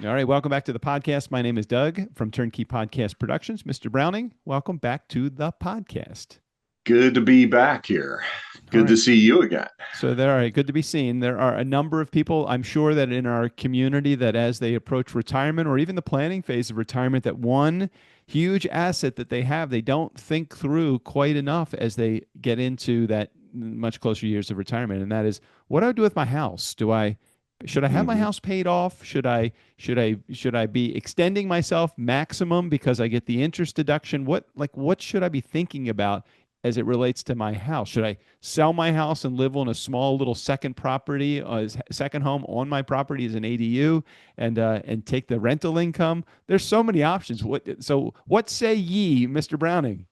All right, welcome back to the podcast. My name is Doug from Turnkey Podcast Productions. Mr. Browning, welcome back to the podcast. Good to be back here. All Good to right. see you again. So there are good to be seen. There are a number of people, I'm sure that in our community that as they approach retirement or even the planning phase of retirement, that one huge asset that they have, they don't think through quite enough as they get into that much closer years of retirement. And that is, what do I do with my house? Do I should I have my Mhm. house paid off? Should I be extending myself maximum because I get the interest deduction? What should I be thinking about as it relates to my house? Should I sell my house and live on a small little second property, second home on my property as an ADU, and take the rental income? There's so many options. What say ye, Mr. Browning?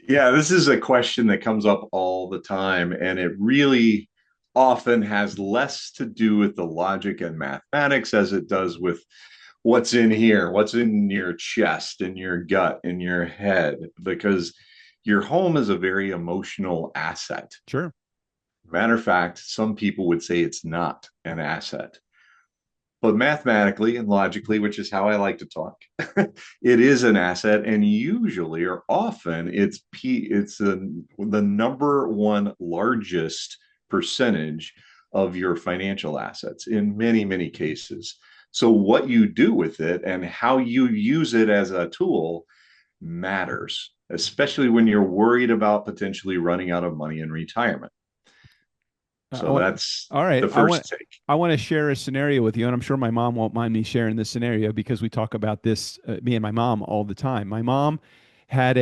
Yeah, this is a question that comes up all the time, and it really often has less to do with the logic and mathematics as it does with what's in here, what's in your chest, in your gut, in your head, because your home is a very emotional asset. Sure. Matter of fact, some people would say it's not an asset. But mathematically and logically, which is how I like to talk, it is an asset, and usually or often the number one largest percentage of your financial assets in many cases. So what you do with it and how you use it as a tool matters, especially when you're worried about potentially running out of money in retirement. I So want. that's All right. the first take. I want to share a scenario with you, and I'm sure my mom won't mind me sharing this scenario because we talk about this, me and my mom, all the time. My mom has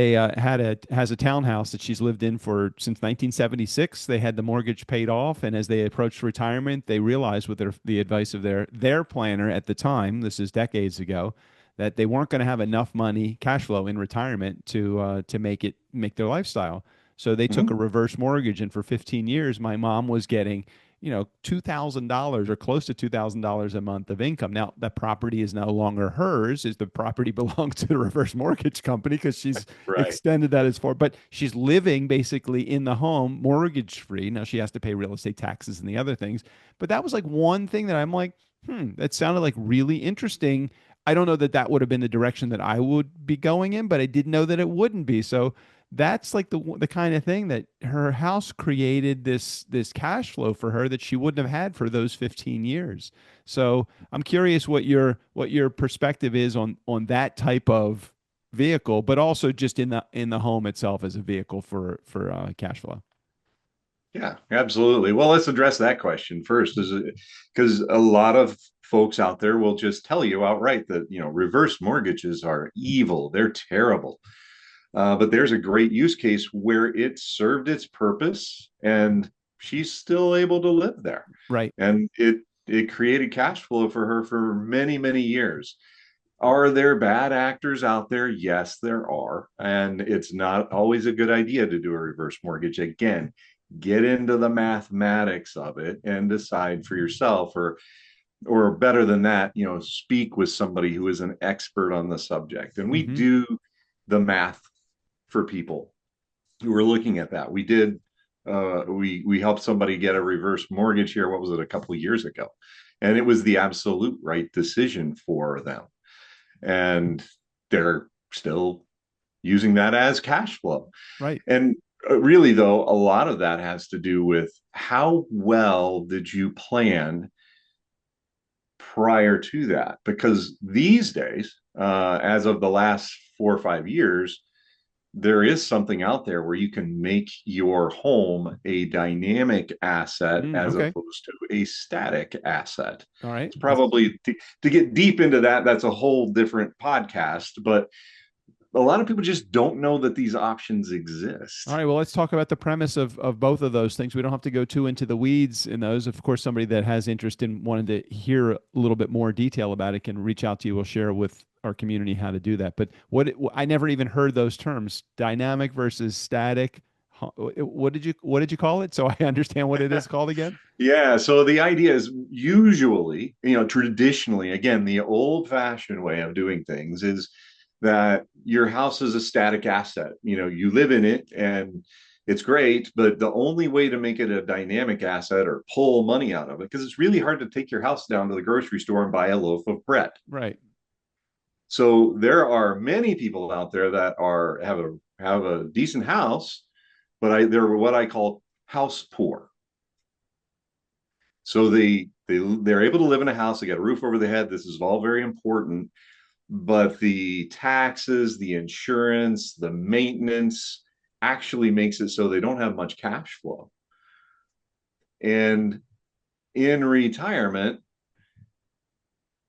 a townhouse that she's lived in for since 1976. They had the mortgage paid off, and as they approached retirement, they realized with the advice of their planner at the time, this is decades ago, that they weren't going to have enough money, cash flow in retirement to make their lifestyle. So they took a Mhm. reverse mortgage, and for 15 years, my mom was getting, $2,000 or close to $2,000 a month of income. Now, that property is no longer hers; is the property belongs to the reverse mortgage company because she's Right. extended that as far. But she's living basically in the home, mortgage free. Now she has to pay real estate taxes and the other things. But that was like one thing that I'm like, that sounded like really interesting. I don't know that that would have been the direction that I would be going in, but I did know that it wouldn't be. So that's like the kind of thing that her house created this cash flow for her that she wouldn't have had for those 15 years. So I'm curious what your perspective is on that type of vehicle, but also just in the home itself as a vehicle for cash flow. Yeah, absolutely. Well, let's address that question first, is because a lot of folks out there will just tell you outright that, reverse mortgages are evil, they're terrible. But there's a great use case where it served its purpose and she's still able to live there. Right. And it created cash flow for her for many years. Are there bad actors out there? Yes, there are. And it's not always a good idea to do a reverse mortgage. Again, get into the mathematics of it and decide for yourself, or better than that, speak with somebody who is an expert on the subject. And we Mm-hmm. do the math for people who are looking at that. We helped somebody get a reverse mortgage here. What was it, a couple of years ago? And it was the absolute right decision for them, and they're still using that as cash flow. Right. And really, though, a lot of that has to do with how well did you plan prior to that? Because these days, as of the last 4 or 5 years, there is something out there where you can make your home a dynamic asset as Okay. opposed to a static asset. All right. It's probably to get deep into that, that's a whole different podcast, but a lot of people just don't know that these options All exist. right, well, let's talk about the premise of both of those things. We don't have to go too into the weeds in those. Of course, somebody that has interest in wanting to hear a little bit more detail about it can reach out to you. We'll share with our community how to do that. But I never even heard those terms: dynamic versus static. What did you call it? So I understand what it is called again. Yeah, so the idea is usually, traditionally, again, the old fashioned way of doing things is that your house is a static asset. You live in it, and It's great, but the only way to make it a dynamic asset or pull money out of it, because it's really hard to take your house down to the grocery store and buy a loaf of bread. Right. So there are many people out there that are have a decent house, but they're what I call house poor. So they're able to live in a house, they got a roof over their head. This is all very important, but the taxes, the insurance, the maintenance actually makes it so they don't have much cash flow. And in retirement,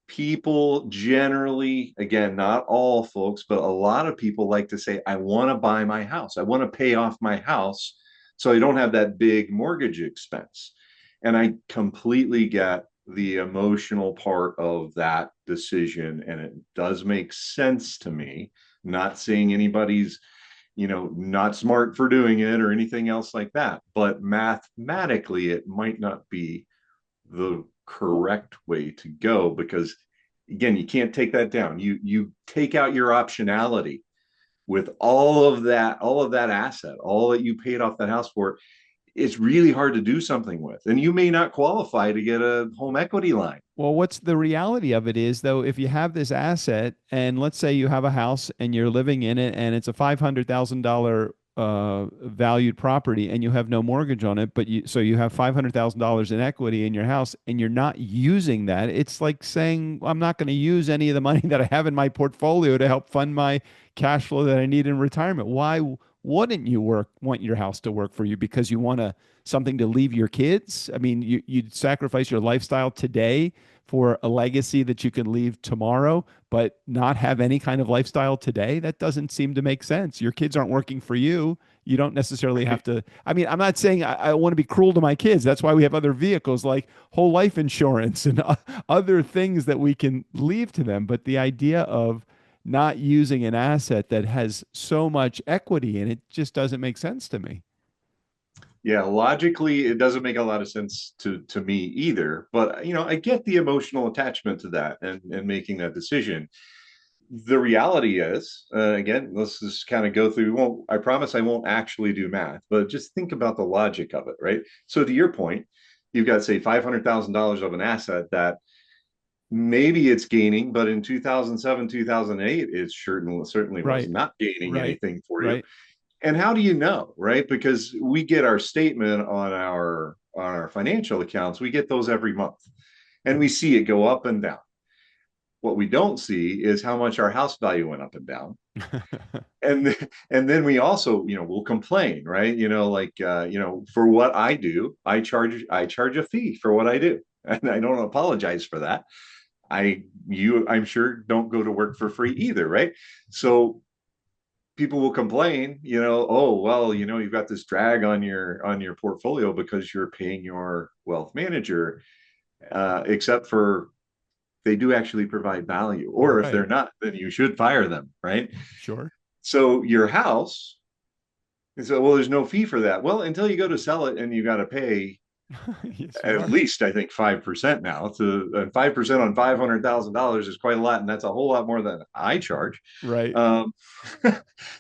people generally, again, not all folks, but a lot of people like to say, I want to buy my house. I want to pay off my house so I don't have that big mortgage expense. And I completely get the emotional part of that decision. And it does make sense to me. Not saying anybody's, not smart for doing it or anything else like that. But mathematically, it might not be the correct way to go because again you can't take that down. You take out your optionality with all of that asset, all that you paid off that house for. It's really hard to do something with, and you may not qualify to get a home equity line. Well, what's the reality of it is, though, if you have this asset, and let's say you have a house and you're living in it, and it's a $500,000 valued property, and you have no mortgage on it, but you have $500,000 in equity in your house, and you're not using that. It's like saying, I'm not going to use any of the money that I have in my portfolio to help fund my cash flow that I need in retirement. Why wouldn't you want your house to work for you? Because you want something to leave your kids? I mean, you'd sacrifice your lifestyle today for a legacy that you can leave tomorrow, but not have any kind of lifestyle today? That doesn't seem to make sense. Your kids aren't working for you. You don't necessarily have to. I mean, I'm not saying I want to be cruel to my kids. That's why we have other vehicles like whole life insurance and other things that we can leave to them. But the idea of not using an asset that has so much equity in it just doesn't make sense to me. Yeah, logically it doesn't make a lot of sense to me either, but I get the emotional attachment to that and making that decision. The reality is, again, let's just kind of go through. Won't I promise I won't actually do math, but just think about the logic of it, right? So to your point, you've got say $500,000 of an asset that maybe it's gaining, but in 2007, 2008, it certainly was Right, not gaining right, anything for you. right. And how do you know, right? Because we get our statement on our financial accounts, we get those every month, and we see it go up and down. What we don't see is how much our house value went up and down. And then we also will complain, right? For what I do, I charge a fee for what I do, and I don't apologize for that. I'm sure don't go to work for free either, right? So people will complain, oh well, you've got this drag on your portfolio because you're paying your wealth manager, except for they do actually provide value, or if they're Right. not, then you should fire them, right? Sure. So your house, and so well, there's no fee for that. Well, until you go to sell it and you got to pay Yes, you at are. least I think 5% now. To and 5% on $500,000 is quite a lot, and that's a whole lot more than I charge. Right. Um,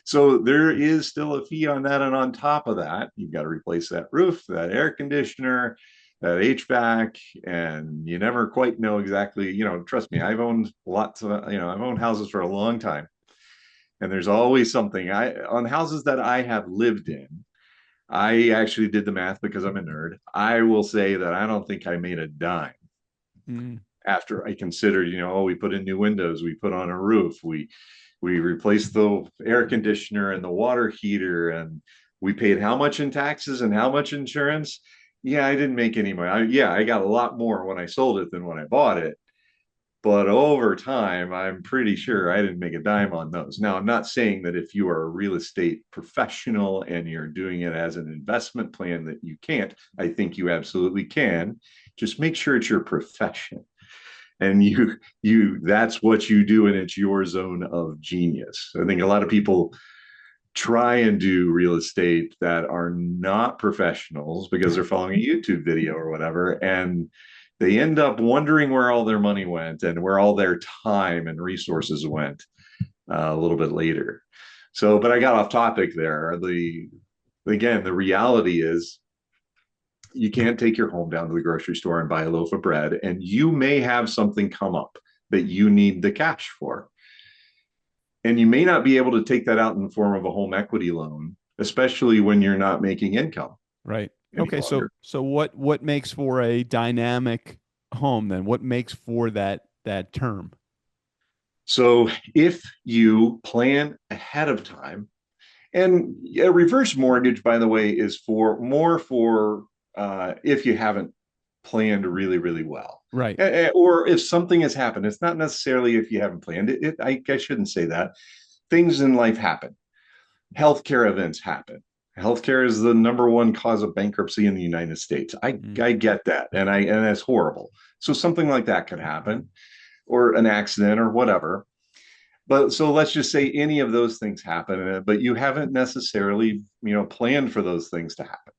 so there is still a fee on that, and on top of that, you've got to replace that roof, that air conditioner, that HVAC, and you never quite know exactly. Trust me, I've owned lots of, I've owned houses for a long time, and there's always something. I on houses that I have lived in. I actually did the math because I'm a nerd. I will say that I don't think I made a dime Mm. after I considered, oh, we put in new windows, we put on a roof, we replaced the air conditioner and the water heater, and we paid how much in taxes and how much insurance. Yeah, I didn't make any money. Yeah, I got a lot more when I sold it than when I bought it. But over time, I'm pretty sure I didn't make a dime on those. Now, I'm not saying that if you are a real estate professional and you're doing it as an investment plan that you can't. I think you absolutely can. Just make sure it's your profession and that's what you do and it's your zone of genius. I think a lot of people try and do real estate that are not professionals because they're following a YouTube video or whatever, and they end up wondering where all their money went and where all their time and resources went a little bit later. So, but I got off topic there. The Again, the reality is you can't take your home down to the grocery store and buy a loaf of bread, and you may have something come up that you need the cash for. And you may not be able to take that out in the form of a home equity loan, especially when you're not making income Right. any Okay, so longer. what makes for a dynamic home then? What makes for that term? So if you plan ahead of time, and a reverse mortgage, by the way, is for more for if you haven't planned really, really well. Right. Or if something has happened, it's not necessarily if you haven't planned it. I shouldn't say that. Things in life happen. Healthcare events happen. Healthcare is the number one cause of bankruptcy in the United States. I Mm. I get that, and that's horrible. So something like that could happen, or an accident, or whatever. But so let's just say any of those things happen, but you haven't necessarily planned for those things to happen.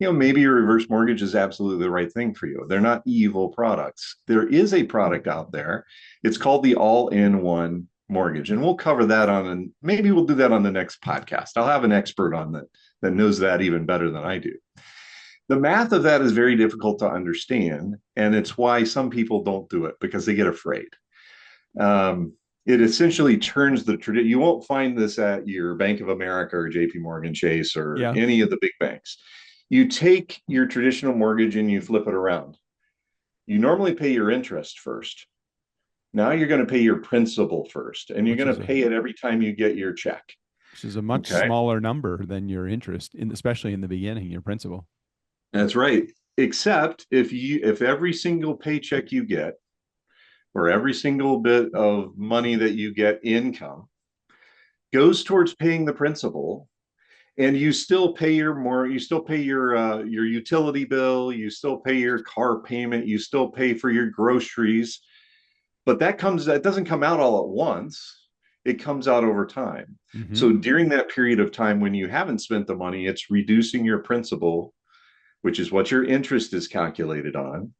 Maybe your reverse mortgage is absolutely the right thing for you. They're not evil products. There is a product out there. It's called the all-in-one mortgage. And we'll cover that maybe we'll do that on the next podcast. I'll have an expert on that knows that even better than I do. The math of that is very difficult to understand. And it's why some people don't do it because they get afraid. Um, it essentially turns the tradition. You won't find this at your Bank of America or JP Morgan Chase or Yeah. any of the big banks. You take your traditional mortgage and you flip it around. You normally pay your interest first. Now you're going to pay your principal first, and you're Which going is to a pay it every time you get your check. much Okay. smaller number than your interest in, especially in the beginning, your principal. That's right. Except if every single paycheck you get or every single bit of money that you get income goes towards paying the principal, and you still pay you still pay your utility bill, you still pay your car payment, you still pay for your groceries, but that doesn't come out all at once. It comes out over time. Hmm. So during that period of time when you haven't spent the money, it's reducing your principal, which is what your interest is calculated on.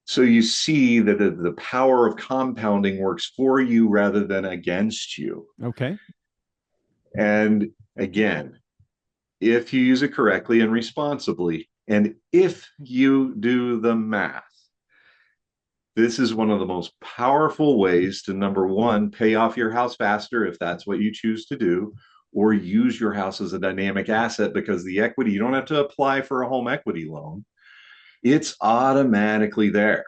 So you see that the power of compounding works for you rather than against you. Okay. And again, if you use it correctly and responsibly, and if you do the math, this is one of the most powerful ways to, number one, pay off your house faster if that's what you choose to do, or use your house as a dynamic asset because the equity, you don't have to apply for a home equity loan. It's automatically there.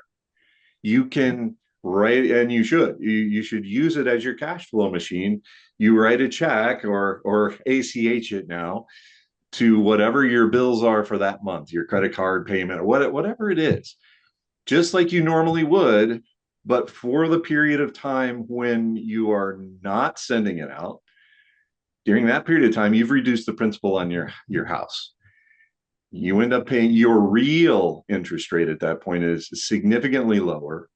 You can write, and you should use it as your cash flow machine. You write a check or ACH it now to whatever your bills are for that month, your credit card payment, or whatever it is, just like you normally would, but for the period of time when you are not sending it out. During that period of time, you've reduced the principal on your house. You end up paying your real interest rate at that point is significantly lower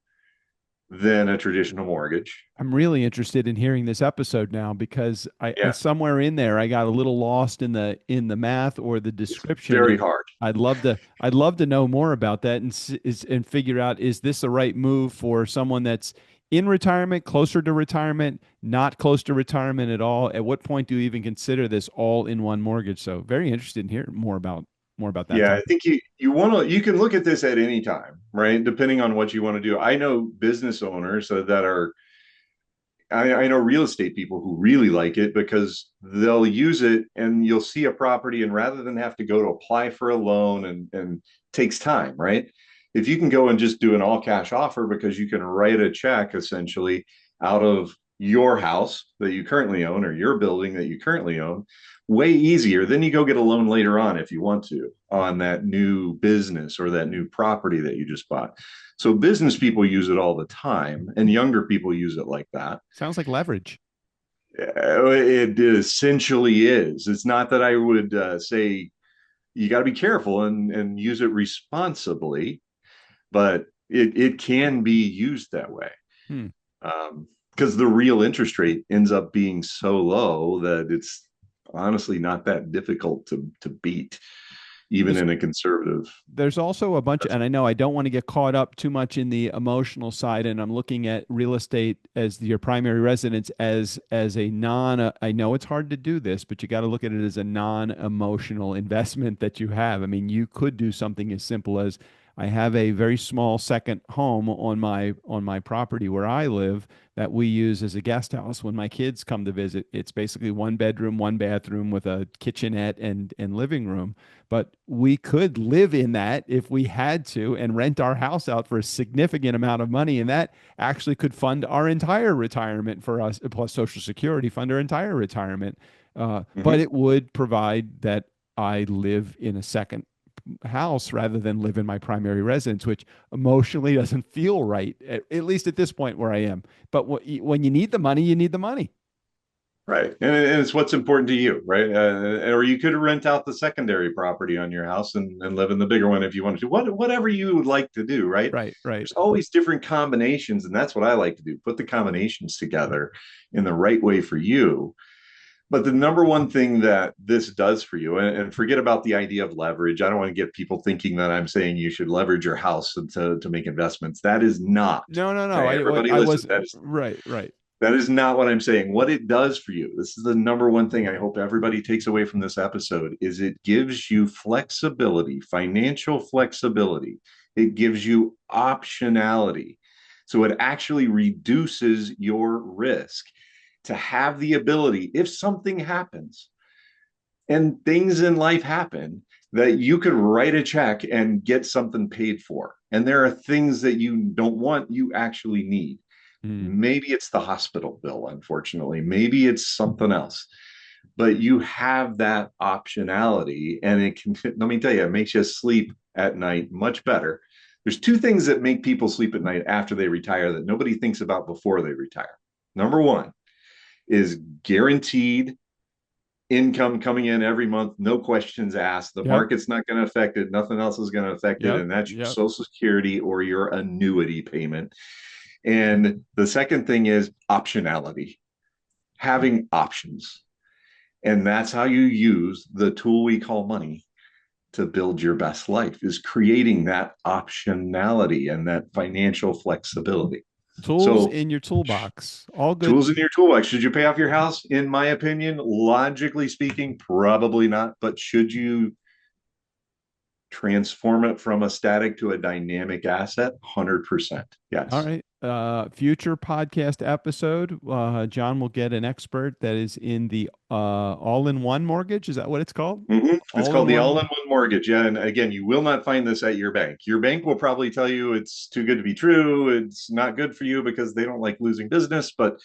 than a traditional mortgage. I'm really interested in hearing this episode now because I Yeah, somewhere in there I got a little lost in the math or the it's description, very and hard. I'd love to know more about that and figure out, is this the right move for someone that's in retirement, closer to retirement, not close to retirement at all? At what point do you even consider this all in one mortgage? So very interested in hearing more about that Yeah, I topic. think you can look at this at any time, right? Depending on what you want to do. I know business owners that are I know real estate people who really like it because they'll use it and you'll see a property, and rather than have to go to apply for a loan and takes time, right? If you can go and just do an all cash offer because you can write a check essentially out of your house that you currently own or your building that you currently own, way easier. Then you go get a loan later on if you want to on that new business or that new property that you just bought. So business people use it all the time, and younger people use it like that. Sounds like leverage. It essentially is. It's not that I would say you got to be careful and use it responsibly, but it can be used that way. Hmm. Because the real interest rate ends up being so low that it's honestly not that difficult to beat. even There's in a conservative. there's also a bunch, and I know I don't want to get caught up too much in the emotional side, and I'm looking at real estate as your primary residence as a non. I know it's hard to do this, but you got to look at it as a non-emotional investment that you have. I mean, you could do something as simple as I have a very small second home on my property where I live that we use as a guest house when my kids come to visit. It's basically one bedroom, one bathroom with a kitchenette and living room, but we could live in that if we had to and rent our house out for a significant amount of money. And that actually could fund our entire retirement for us, plus Social Security, fund our entire retirement. But Mhm. it would provide that I live in a second house rather than live in my primary residence, which emotionally doesn't feel right, at least at this point where I am. But when you need the money, you need the money. Right. And it's what's important to you, right? Or you could rent out the secondary property on your house and live in the bigger one if you wanted to. Whatever you would like to do, right? Right, right. There's always different combinations, and that's what I like to do. Put the combinations together in the right way for you. But the number one thing that this does for you, and forget about the idea of leverage. I don't want to get people thinking that I'm saying you should leverage your house to make investments. That is not. No, no, no. Okay, everybody I listen. was That is right, right. that is not what I'm saying. What it does for you, this is the number one thing I hope everybody takes away from this episode, is it gives you flexibility, financial flexibility. It gives you optionality. So it actually reduces your risk to have the ability, if something happens and things in life happen, that you could write a check and get something paid for. And there are things that you don't want, you actually need. Mm. Maybe it's the hospital bill, unfortunately. Maybe it's something else. But you have that optionality, and it can, let me tell you, it makes you sleep at night much better. There's two things that make people sleep at night after they retire that nobody thinks about before they retire. Number one is guaranteed income coming in every month, no questions asked. The Yep, market's not going to affect it, nothing else is going to affect it, yep, and that's your yep. Social Security or your annuity payment. And the second thing is optionality, having options. And that's how you use the tool we call money to build your best life, is creating that optionality and that financial flexibility. Tools So in your toolbox. All good. tools in your toolbox. Should you pay off your house? In my opinion, logically speaking, probably not. But should you transform it from a static to a dynamic asset? 100%. All Yes. right. Future podcast episode. John will get an expert that is in the all-in-one mortgage. Is that what it's called? Mm-hmm. It's called the All-in-one. all-in-one mortgage. Yeah, and again, you will not find this at your bank. Your bank will probably tell you it's too good to be true. It's not good for you because they don't like losing business. But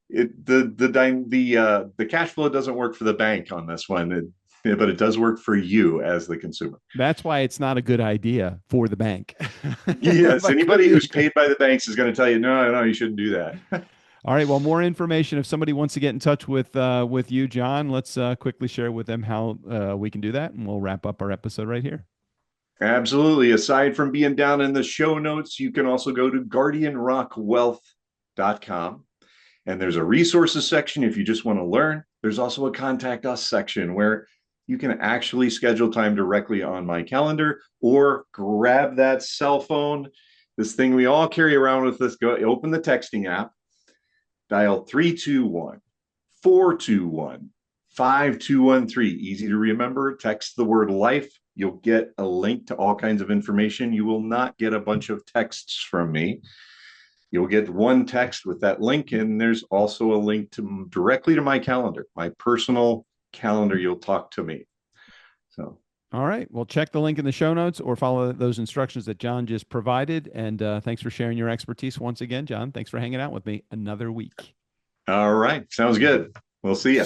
the cash flow doesn't work for the bank on this one, but it does work for you as the consumer. That's why it's not a good idea for the bank. Yes, But could anybody be. who's paid by the banks is going to tell you, no, no, you shouldn't do that. All right. Well, more information. If somebody wants to get in touch with you, John, let's quickly share with them how we can do that, and we'll wrap up our episode right here. Absolutely. Aside from being down in the show notes, you can also go to guardianrockwealth.com. And there's a resources section if you just want to learn. There's also a contact us section where you can actually schedule time directly on my calendar or grab that cell phone, this thing we all carry around with us. Go open the texting app, dial 321 421 5213. Easy to remember. Text the word life. You'll get a link to all kinds of information. You will not get a bunch of texts from me. You'll get one text with that link, and there's also a link to directly to my calendar, my personal calendar. You'll talk to me. So All right. Well, check the link in the show notes or follow those instructions that John just provided. And thanks for sharing your expertise once again, John. Thanks for hanging out with me another week. all right, sounds good. We'll see you.